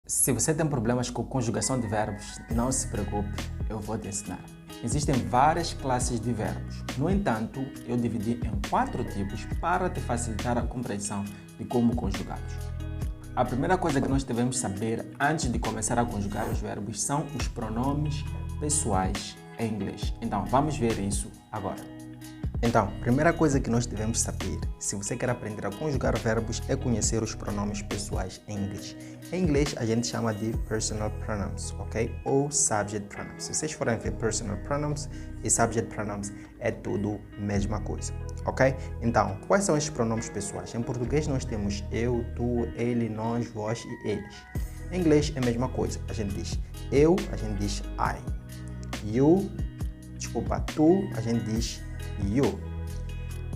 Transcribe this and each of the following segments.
Se você tem problemas com conjugação de verbos, não se preocupe, eu vou te ensinar. Existem várias classes de verbos. No entanto, eu dividi em 4 tipos para te facilitar a compreensão de como conjugá-los. A primeira coisa que nós devemos saber antes de começar a conjugar os verbos são os pronomes pessoais em inglês. Então, vamos ver isso agora. Então, primeira coisa que nós devemos saber, se você quer aprender a conjugar verbos, é conhecer os pronomes pessoais em inglês. Em inglês, a gente chama de personal pronouns, ok? Ou subject pronouns. Se vocês forem ver personal pronouns e subject pronouns, é tudo a mesma coisa, ok? Então, quais são esses pronomes pessoais? Em português, nós temos eu, tu, ele, nós, vós e eles. Em inglês, é a mesma coisa. A gente diz eu, a gente diz I. Tu, a gente diz you.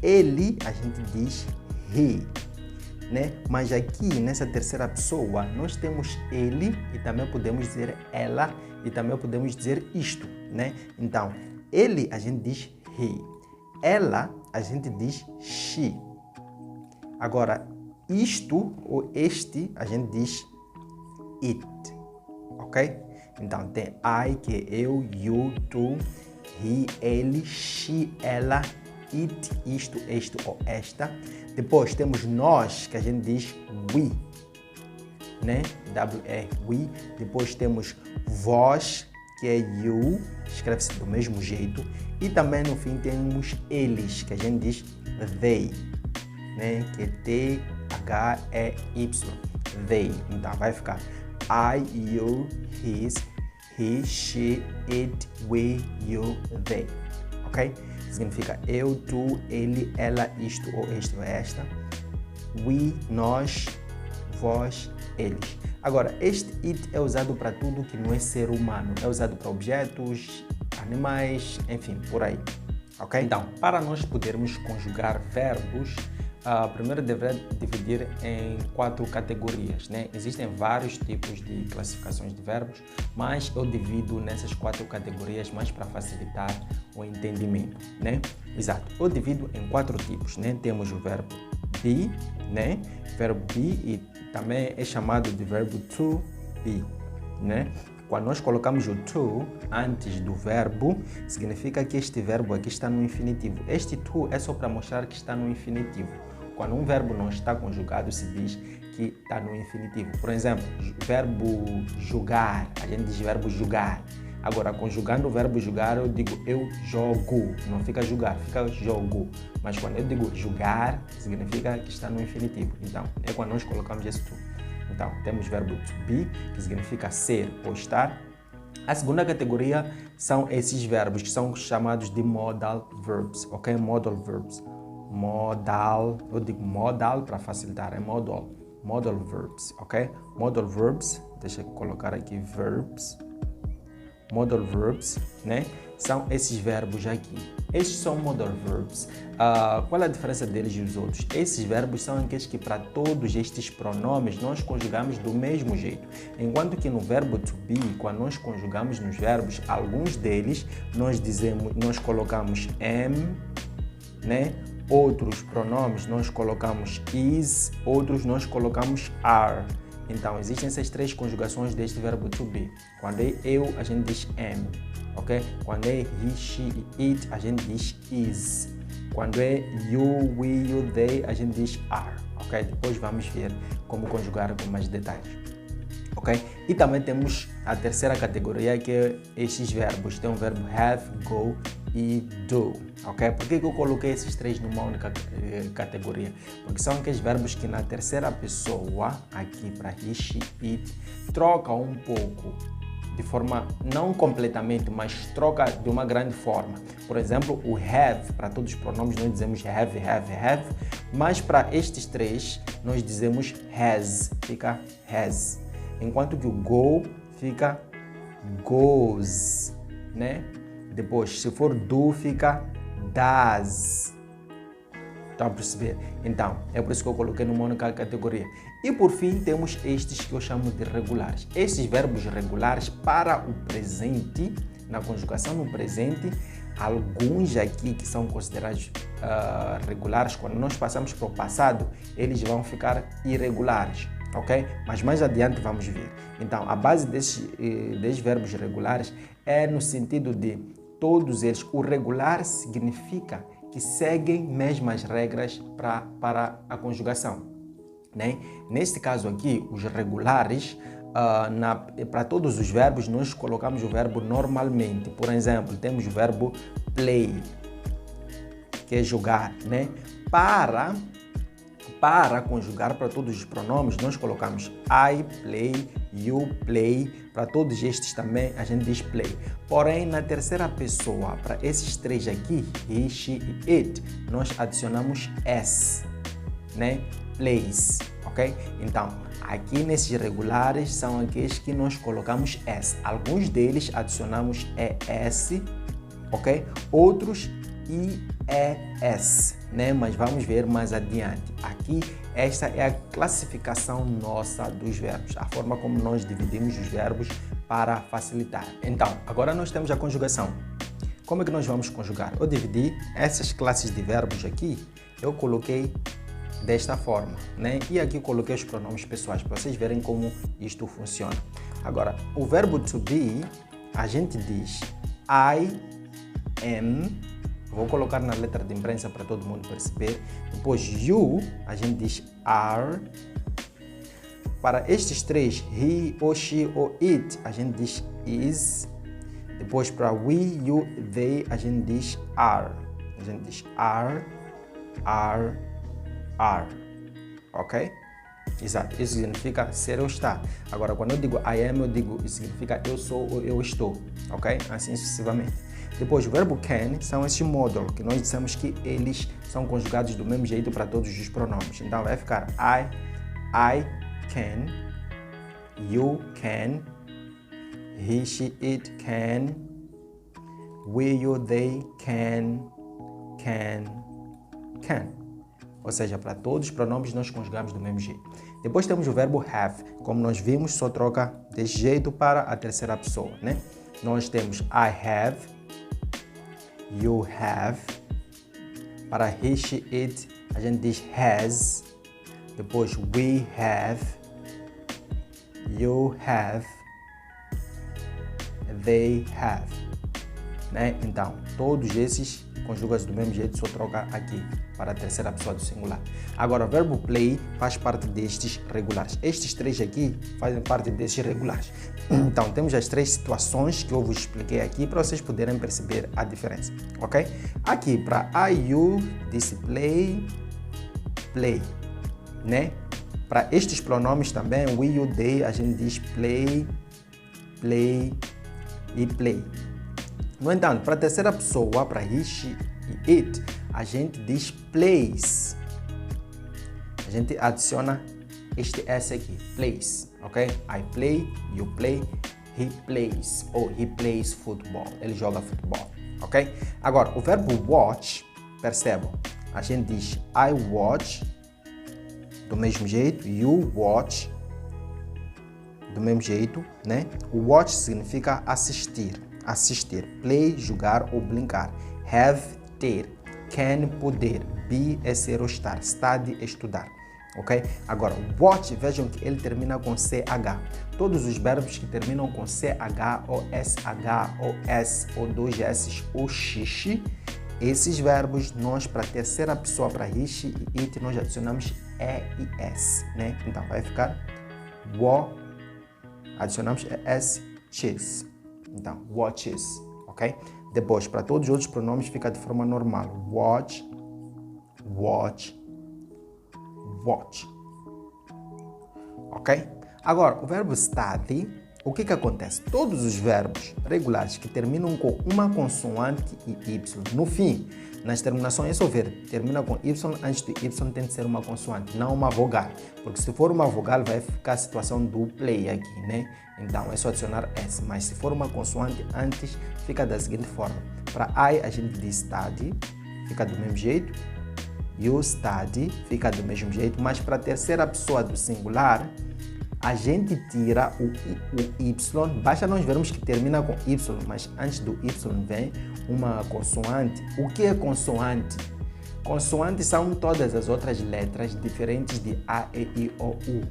Ele, a gente diz he, né? Mas aqui, nessa terceira pessoa, nós temos ele e também podemos dizer ela e também podemos dizer isto, né? Então, ele, a gente diz he. Ela, a gente diz she. Agora, isto ou este, a gente diz it, ok? Então, tem I, que é eu, you, tu, he, ele, she, ela, it, isto, este ou esta. Depois temos nós, que a gente diz we, né? W-E, we. Depois temos vós, que é you, escreve-se do mesmo jeito. E também no fim temos eles, que a gente diz they, né? Que é T-H-E-Y, they. Então vai ficar I, you, his, he, she, it, we, you, they. Ok? Significa eu, tu, ele, ela, isto ou este ou esta. We, nós, vós, eles. Agora, este it é usado para tudo que não é ser humano. É usado para objetos, animais, enfim, por aí. Ok? Então, para nós podermos conjugar verbos, primeiro deverá dividir em 4 categorias, né? Existem vários tipos de classificações de verbos, mas eu divido nessas 4 categorias mais para facilitar o entendimento, né? Exato. Eu divido em 4 tipos, né? Temos o verbo be, né? Verbo be e também é chamado de verbo to be, né? Quando nós colocamos o to antes do verbo, significa que este verbo aqui está no infinitivo. Este to é só para mostrar que está no infinitivo. Quando um verbo não está conjugado, se diz que está no infinitivo. Por exemplo, verbo jogar, a gente diz verbo jogar. Agora, conjugando o verbo jogar, eu digo eu jogo. Não fica jogar, fica jogo. Mas quando eu digo jogar, significa que está no infinitivo. Então, é quando nós colocamos esse to. Então, temos o verbo to be, que significa ser ou estar. A segunda categoria são esses verbos, que são chamados de modal verbs, ok? Modal verbs. Modal, eu digo modal para facilitar, é modal verbs, ok? Modal verbs, deixa eu colocar aqui verbs. Modal verbs, né? São esses verbos aqui. Estes são modal verbs. Qual é a diferença deles e dos outros? Esses verbos são aqueles que para todos estes pronomes nós conjugamos do mesmo jeito. Enquanto que no verbo to be, quando nós conjugamos nos verbos, alguns deles nós colocamos am, né? Outros pronomes nós colocamos is, outros nós colocamos are. Então, existem essas 3 conjugações deste verbo to be. Quando é eu, a gente diz am, ok? Quando é he, she e it, a gente diz is. Quando é you, we, you, they, a gente diz are, ok? Depois vamos ver como conjugar com mais detalhes, ok? E também temos a terceira categoria, que é esses verbos. Tem o verbo have, go e do, ok? Por que eu coloquei esses 3 numa única categoria? Porque são aqueles verbos que na terceira pessoa, aqui para he, she, it, troca um pouco, de forma não completamente, mas troca de uma grande forma. Por exemplo, o have, para todos os pronomes nós dizemos have, mas para estes 3 nós dizemos has, fica has. Enquanto que o go fica goes, né? Depois, se for do, fica does. Estão a perceber? Então, é por isso que eu coloquei numa única categoria. E por fim, temos estes que eu chamo de regulares. Estes verbos regulares para o presente, na conjugação no presente, alguns aqui que são considerados regulares, quando nós passamos para o passado, eles vão ficar irregulares. ok? Mas mais adiante vamos ver. Então, a base desses verbos regulares é no sentido de todos eles. O regular significa que seguem mesmas regras para a conjugação, né? Neste caso aqui, os regulares, para todos os verbos, nós colocamos o verbo normalmente. Por exemplo, temos o verbo play, que é jogar, né? Para conjugar para todos os pronomes, nós colocamos I play, you play. Para todos estes também a gente diz play. Porém, na terceira pessoa, para esses três aqui, he, she e it, nós adicionamos s, né? Plays, ok? Então, aqui nesses regulares são aqueles que nós colocamos s. Alguns deles adicionamos es, ok? Outros IES, né? Mas vamos ver mais adiante. Aqui, esta é a classificação nossa dos verbos, a forma como nós dividimos os verbos para facilitar. Então, agora nós temos a conjugação. Como é que nós vamos conjugar? Eu dividi essas classes de verbos aqui, eu coloquei desta forma, né? E aqui coloquei os pronomes pessoais, para vocês verem como isto funciona. Agora, o verbo to be, a gente diz I am. Vou colocar na letra de imprensa para todo mundo perceber. Depois, you, a gente diz are. Para estes três, he, ou she, ou it, a gente diz is. Depois, para we, you, they, a gente diz are. A gente diz are. Ok? Exato. Isso significa ser ou estar. Agora, quando eu digo I am, isso significa eu sou ou eu estou. Ok? Assim sucessivamente. Depois, o verbo can são esses módulos que nós dissemos que eles são conjugados do mesmo jeito para todos os pronomes. Então, vai ficar I can, you can, he, she, it can, we, you, they can. Ou seja, para todos os pronomes nós conjugamos do mesmo jeito. Depois temos o verbo have. Como nós vimos, só troca desse jeito para a terceira pessoa, né? Nós temos I have, you have. Para he, she, it, a gente diz has. Depois we have, you have, they have, né? Então, todos esses conjuga-se do mesmo jeito, só troca aqui para a terceira pessoa do singular. Agora, o verbo play faz parte destes regulares. Estes três aqui fazem parte destes regulares. Então, temos as três situações que eu vos expliquei aqui para vocês poderem perceber a diferença, ok? Aqui, para I, you, disse play, né? Para estes pronomes também, we, you, they, a gente diz play e play. No entanto, para a terceira pessoa, para he, she e it, a gente diz plays. A gente adiciona este S aqui, plays, ok? I play, you play, he plays, ou he plays football, ele joga futebol, ok? Agora, o verbo watch, percebam, a gente diz I watch, do mesmo jeito, you watch, do mesmo jeito, né? O watch significa assistir. Play, jogar ou brincar. Have, ter. Can, poder. Be é ser ou estar. Study é estudar. Ok? Agora, watch, vejam que ele termina com CH. Todos os verbos que terminam com CH ou SH ou S ou dois S ou X, esses verbos nós, para a terceira pessoa, para he, she e it, nós adicionamos E e S, né? Então, vai ficar adicionamos S, X. Então, watches, ok? Depois, para todos os outros pronomes, fica de forma normal. Watch. Ok? Agora, o verbo study, o que acontece? Todos os verbos regulares que terminam com uma consoante e Y, no fim, nas terminações, é só ver, termina com Y, antes do Y tem de ser uma consoante, não uma vogal. Porque se for uma vogal, vai ficar a situação do play aqui, né? Então, é só adicionar S. Mas se for uma consoante, antes fica da seguinte forma. Para I, a gente diz study, fica do mesmo jeito. You study, fica do mesmo jeito. Mas para a terceira pessoa do singular, a gente tira o Y. Basta nós vermos que termina com Y, mas antes do Y vem uma consoante. O que é consoante? Consoantes são todas as outras letras diferentes de A, E, I, O, U.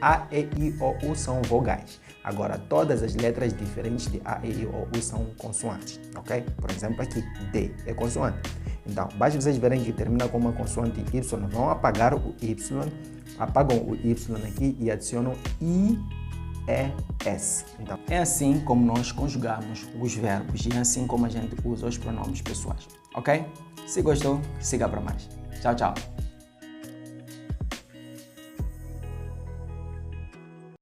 A, E, I, O, U são vogais. Agora, todas as letras diferentes de A, E, I, O, U são consoantes, ok? Por exemplo, aqui, D é consoante. Então, basta vocês verem que termina com uma consoante Y, vão apagar o Y, apagam o Y aqui e adicionam I, E, S. Então, é assim como nós conjugamos os verbos e é assim como a gente usa os pronomes pessoais, ok? Se gostou, siga para mais. Tchau, tchau!